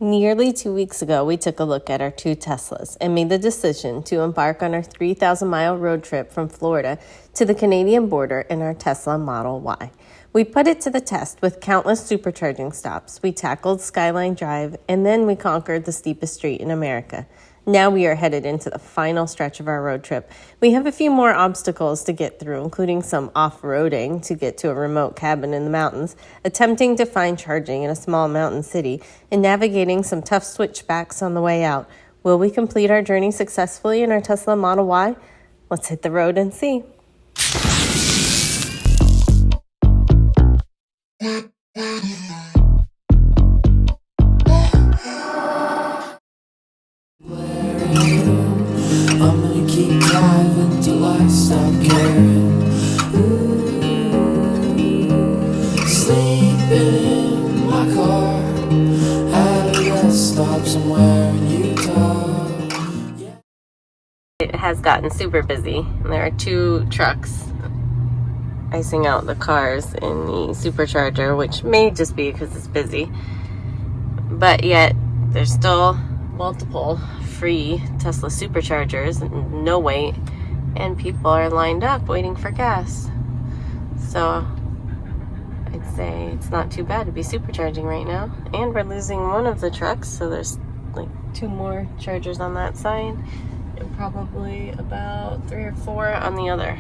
Nearly 2 weeks ago, we took a look at our two Teslas and made the decision to embark on our 3,000-mile road trip from Florida to the Canadian border in our Tesla Model Y. We put it to the test with countless supercharging stops. We tackled Skyline Drive, and then we conquered the steepest street in America. Now we are headed into the final stretch of our road trip. We have a few more obstacles to get through, including some off-roading to get to a remote cabin in the mountains, attempting to find charging in a small mountain city, and navigating some tough switchbacks on the way out. Will we complete our journey successfully in our Tesla Model Y? Let's hit the road and see. I'm gonna keep driving till I stop caring. Sleeping in my car at a rest stop somewhere in Utah. It has gotten super busy. There are two trucks icing out the cars in the Supercharger, which may just be because it's busy. But yet, there's still multiple free Tesla Superchargers, no wait, and people are lined up waiting for gas. So I'd say it's not too bad to be supercharging right now. And we're losing one of the trucks, so there's like 2 more chargers on that side and probably about 3 or 4 on the other.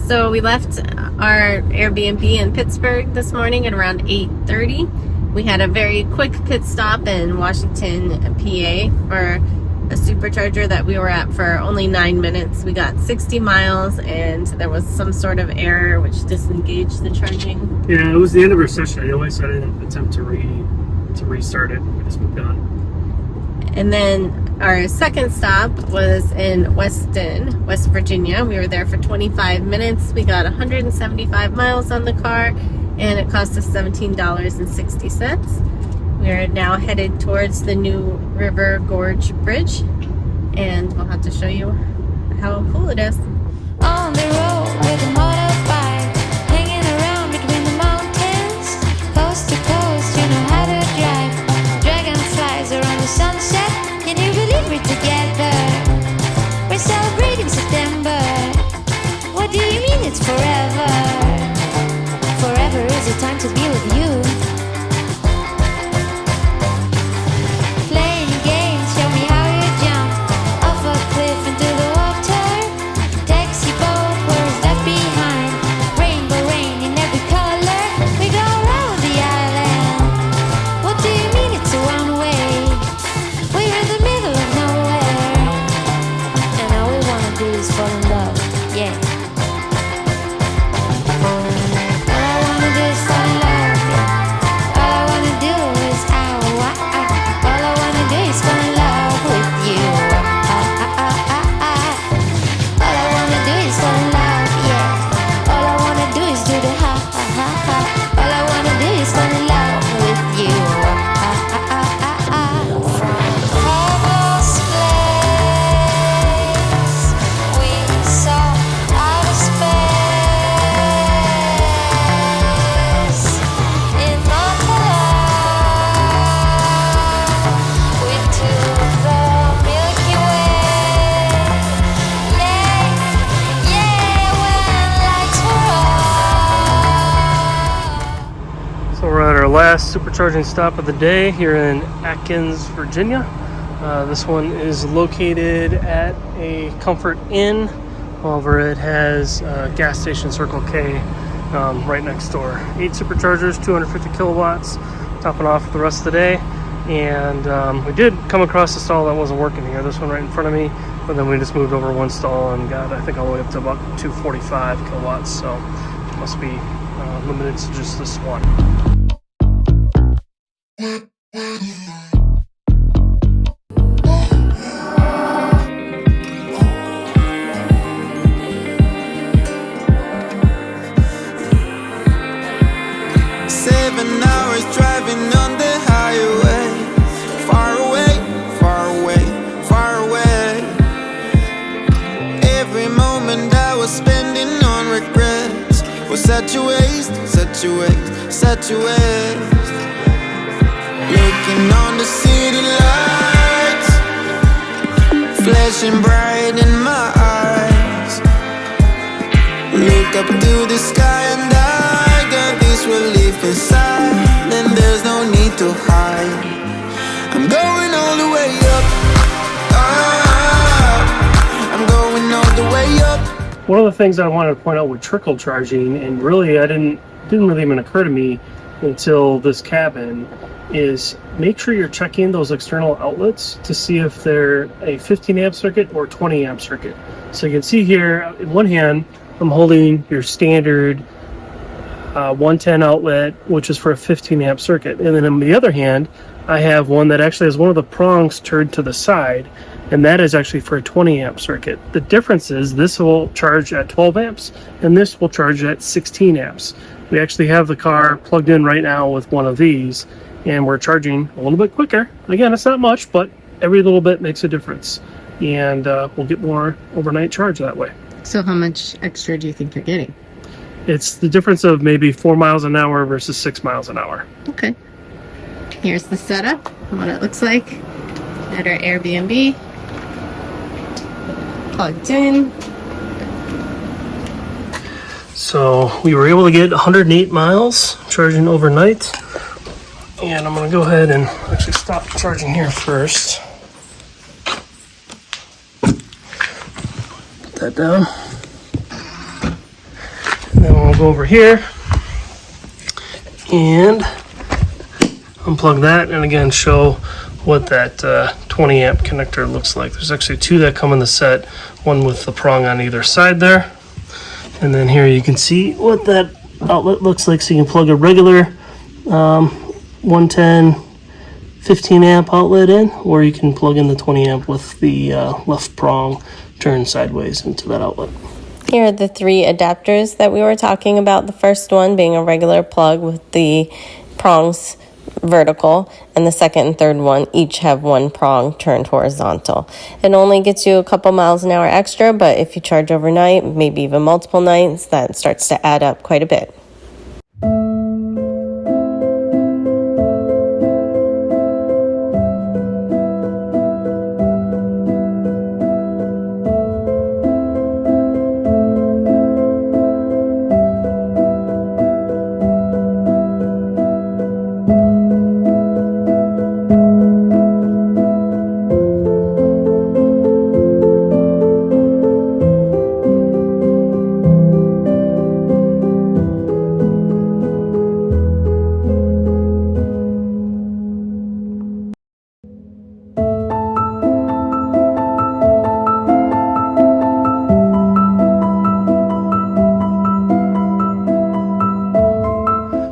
So we left our Airbnb in Pittsburgh this morning at around 8:30. We had a very quick pit stop in Washington, PA for a supercharger that we were at for only 9 minutes. We got 60 miles and there was some sort of error which disengaged the charging. Yeah, it was the end of our session anyway, so I didn't attempt to restart it. We just moved on. And then our second stop was in Weston, West Virginia. We were there for 25 minutes. We got 175 miles on the car, and it cost us $17.60. We are now headed towards the new River Gorge Bridge, and we'll have to show you how cool it is. On the road with a motorbike, hanging around between the mountains, coast to coast, you know how to drive. Dragonflies around the sunset, can you believe we're together? We're celebrating September. What do you mean it's forever? Forever is the time to be with you. Playing games, show me how you jump off a cliff into the water. Taxi boat, where's left behind? Rainbow rain in every color. We go around the island. What do you mean it's a one way? We're in the middle of nowhere, and all we wanna do is fall in love. Yeah. Last supercharging stop of the day here in Atkins, Virginia. This one is located at a Comfort Inn. However, it has gas station Circle K right next door. 8 superchargers, 250 kilowatts, topping off the rest of the day. And we did come across a stall that wasn't working here. This one right in front of me, but then we just moved over one stall and got, I think, all the way up to about 245 kilowatts. So it must be limited to just this one. 7 hours driving on the highway. Far away, far away, far away. Every moment I was spending on regrets was such a waste, such a waste, such a waste. smoking on the city lights, flashing bright in my eyes. Look up to the sky and I got this relief inside, and there's no need to hide. I'm going all the way up, I'm going all the way up. One of the things I wanted to point out with trickle charging, and really I didn't really even occur to me until this cabin, is make sure you're checking those external outlets to see if they're a 15 amp circuit or 20 amp circuit. So you can see here in one hand I'm holding your standard 110 outlet, which is for a 15 amp circuit, and then on the other hand I have one that actually has one of the prongs turned to the side, and that is actually for a 20 amp circuit. The difference is this will charge at 12 amps and this will charge at 16 amps. We actually have the car plugged in right now with one of these, and we're charging a little bit quicker. Again, it's not much, but every little bit makes a difference, and we'll get more overnight charge that way. So how much extra do you think you're getting? It's the difference of maybe 4 miles an hour versus 6 miles an hour. Okay. Here's the setup, what it looks like at our Airbnb. Plugged in. So we were able to get 108 miles charging overnight. And I'm going to go ahead and actually stop charging here first. Put that down. And then we'll go over here and unplug that, and again show what that 20 amp connector looks like. There's actually two that come in the set, one with the prong on either side there. And then here you can see what that outlet looks like. So you can plug a regular 110 15 amp outlet in, or you can plug in the 20 amp with the left prong turned sideways into that outlet. Here are the three adapters that we were talking about. The first one being a regular plug with the prongs vertical, and the second and third one each have one prong turned horizontal. It only gets you a couple miles an hour extra, but if you charge overnight, maybe even multiple nights, that starts to add up quite a bit.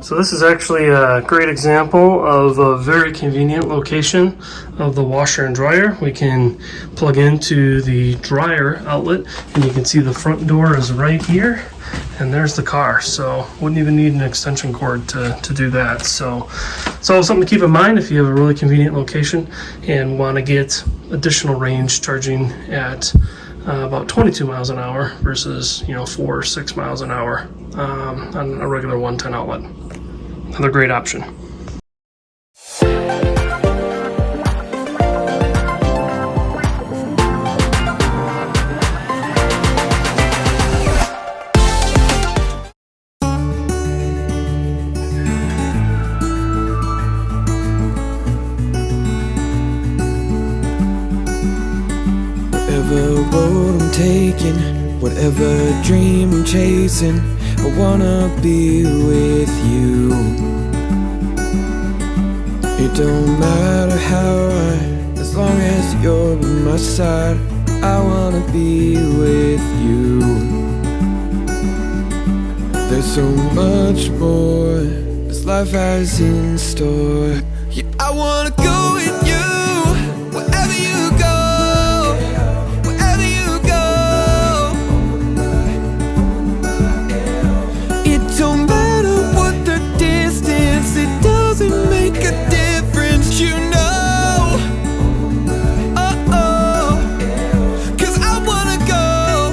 So this is actually a great example of a very convenient location of the washer and dryer. We can plug into the dryer outlet, and you can see the front door is right here, and there's the car. So wouldn't even need an extension cord to do that. So it's all something to keep in mind if you have a really convenient location and want to get additional range charging at about 22 miles an hour versus 4 or 6 miles an hour on a regular 110 outlet. Another great option. Whatever road I'm taking, whatever dream I'm chasing, I wanna be with you. It don't matter how high, as long as you're by my side, I wanna be with you. There's so much more this life has in store. Yeah, I wanna go with you. Wherever you go, wherever you go. It don't matter what the distance, it doesn't make a difference, you know. Oh, 'cause I wanna go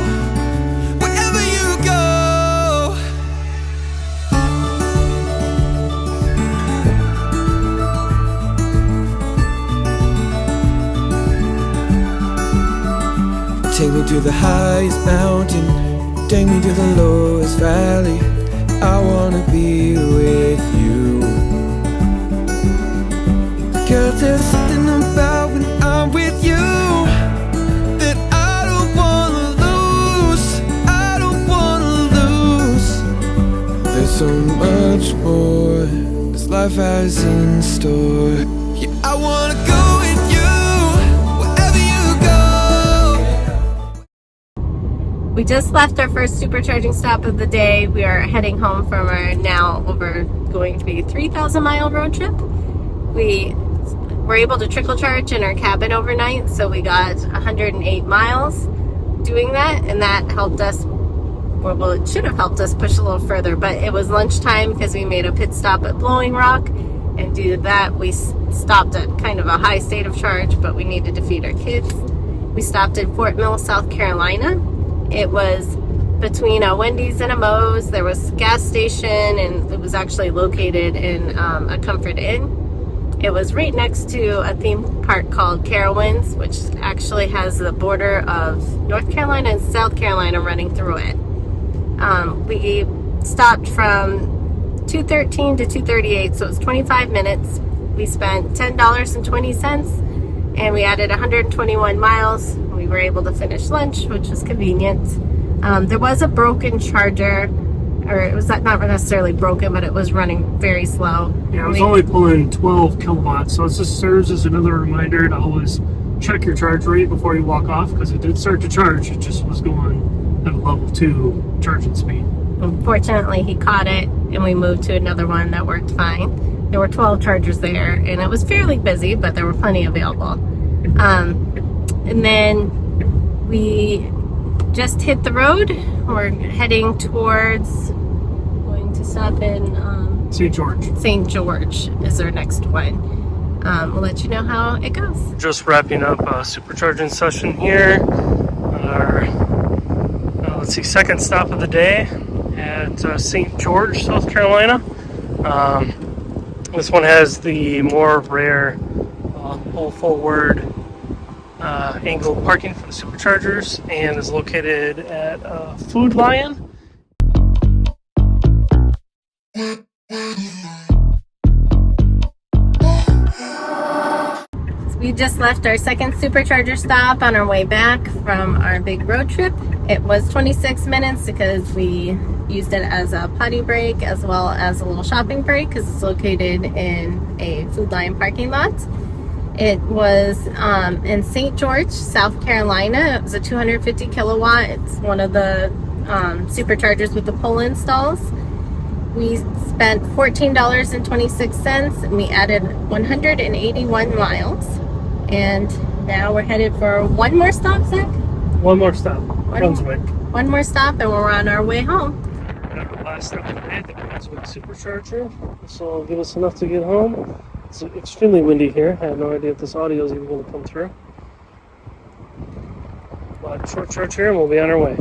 wherever you go. Take me to the highest mountain, take me to the lowest valley. I wanna be with you. Cause there's something about when I'm with you that I don't wanna lose, I don't wanna lose. There's so much more this life has in store. Yeah, I wanna go with you, wherever you go. We just left our first supercharging stop of the day. We are heading home from our now going to be 3,000 mile road trip. We were able to trickle charge in our cabin overnight, so we got 108 miles doing that, and that helped us, well, it should have helped us push a little further, but it was lunchtime because we made a pit stop at Blowing Rock, and due to that, we stopped at kind of a high state of charge, but we needed to feed our kids. We stopped at Fort Mill, South Carolina. It was between a Wendy's and a Moe's. There was a gas station, and it was actually located in a Comfort Inn. It was right next to a theme park called Carowinds, which actually has the border of North Carolina and South Carolina running through it. We stopped from 2:13 to 2:38, so it was 25 minutes. We spent $10.20, and we added 121 miles. We were able to finish lunch, which was convenient. There was a broken charger, or it was not necessarily broken, but it was running very slow. Yeah, it was only pulling 12 kilowatts, so it just serves as another reminder to always check your charge rate before you walk off, because it did start to charge. It just was going at a level 2 charging speed. Fortunately, he caught it, and we moved to another one that worked fine. There were 12 chargers there, and it was fairly busy, but there were plenty available. And then we just hit the road. We're heading towards going to stop in St. George. St. George is our next one. We'll let you know how it goes. Just wrapping up a supercharging session here. Our second stop of the day at St. George, South Carolina. This one has the more rare pull forward angled parking for the superchargers, and is located at Food Lion. We just left our second supercharger stop on our way back from our big road trip. It was 26 minutes because we used it as a potty break as well as a little shopping break because it's located in a Food Lion parking lot. It was in St. George, South Carolina. It was a 250 kilowatt. It's one of the superchargers with the pull-in stalls. We spent $14.26 and we added 181 miles. And now we're headed for one more stop, Zach? One more stop, Brunswick. One more stop and we're on our way home. Our last stop of the day, the Brunswick Supercharger. This will give us enough to get home. It's extremely windy here. I have no idea if this audio is even going to come through. But short charge here and we'll be on our way.